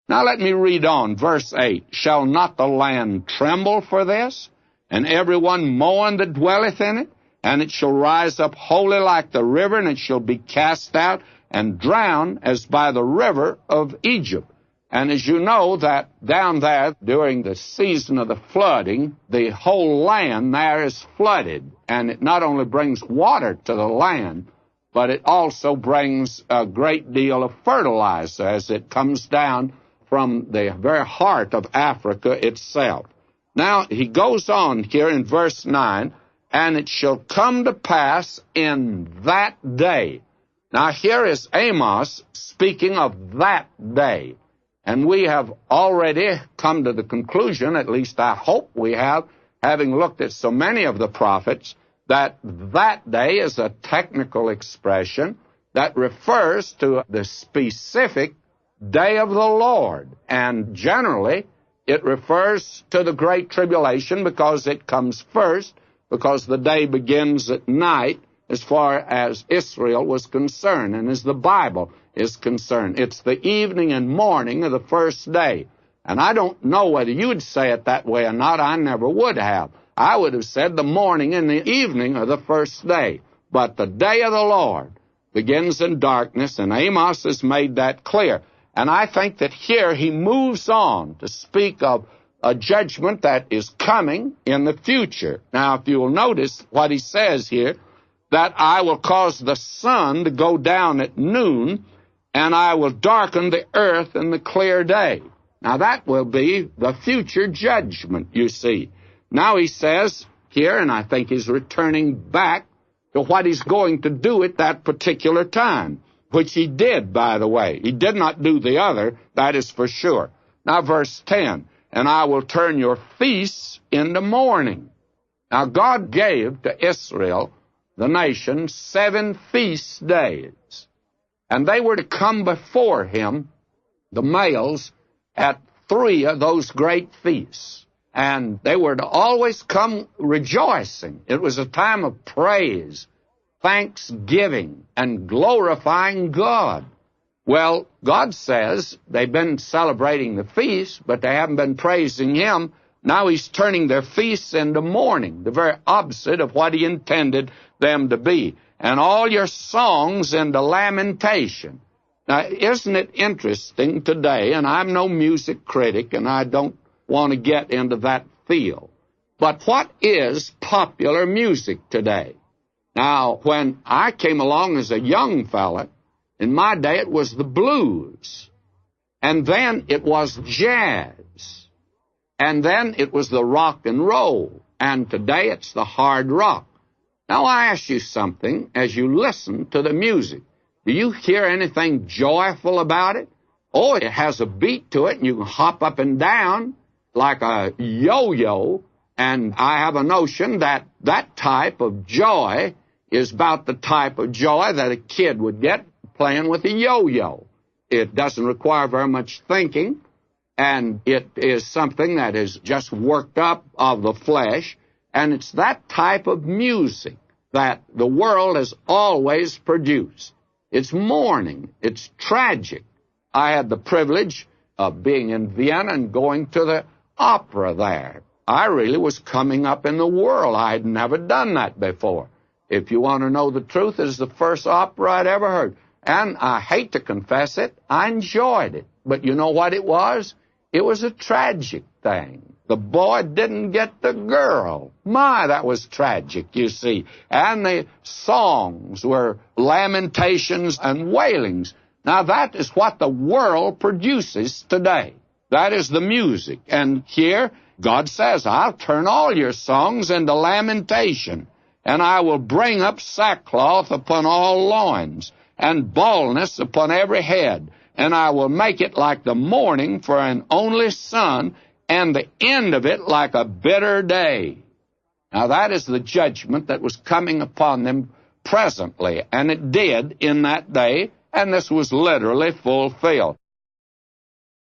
Now let me read on, verse 8. Shall not the land tremble for this, and everyone mourn that dwelleth in it? And it shall rise up wholly like the river, and it shall be cast out and drowned as by the river of Egypt. And as you know, that down there during the season of the flooding, the whole land there is flooded. And it not only brings water to the land, but it also brings a great deal of fertilizer as it comes down from the very heart of Africa itself. Now, he goes on here in verse 9, and it shall come to pass in that day. Now, here is Amos speaking of that day. And we have already come to the conclusion, at least I hope we have, having looked at so many of the prophets, that that day is a technical expression that refers to the specific day of the Lord. And generally, it refers to the Great Tribulation because it comes first, because the day begins at night as far as Israel was concerned, and as the Bible is concerned. It's the evening and morning of the first day. And I don't know whether you would say it that way or not. I never would have. I would have said the morning and the evening of the first day. But the day of the Lord begins in darkness, and Amos has made that clear. And I think that here he moves on to speak of a judgment that is coming in the future. Now, if you'll notice what he says here, that I will cause the sun to go down at noon, and I will darken the earth in the clear day. Now, that will be the future judgment, you see. Now he says here, and I think he's returning back to what he's going to do at that particular time, which he did, by the way. He did not do the other, that is for sure. Now, verse 10, and I will turn your feasts into mourning. Now, God gave to Israel, the nation, 7 feast days. And they were to come before him, the males, at 3 of those great feasts. And they were to always come rejoicing. It was a time of praise, thanksgiving, and glorifying God. Well, God says they've been celebrating the feast, but they haven't been praising him. Now he's turning their feasts into mourning, the very opposite of what he intended them to be. And all your songs into lamentation. Now, isn't it interesting today, and I'm no music critic, and I don't want to get into that field, but what is popular music today? Now, when I came along as a young fella, in my day it was the blues, and then it was jazz, and then it was the rock and roll, and today it's the hard rock. Now, I ask you something as you listen to the music. Do you hear anything joyful about it? Oh, it has a beat to it, and you can hop up and down like a yo-yo, and I have a notion that that type of joy is about the type of joy that a kid would get playing with a yo-yo. It doesn't require very much thinking, and it is something that is just worked up of the flesh, and it's that type of music that the world has always produced. It's mourning. It's tragic. I had the privilege of being in Vienna and going to the opera there. I really was coming up in the world. I had never done that before. If you want to know the truth, it is the first opera I'd ever heard. And I hate to confess it, I enjoyed it. But you know what it was? It was a tragic thing. The boy didn't get the girl. My, that was tragic, you see. And the songs were lamentations and wailings. Now, that is what the world produces today. That is the music. And here, God says, I'll turn all your songs into lamentation, and I will bring up sackcloth upon all loins, and baldness upon every head, and I will make it like the mourning for an only son, and the end of it like a bitter day. Now, that is the judgment that was coming upon them presently, and it did in that day, and this was literally fulfilled.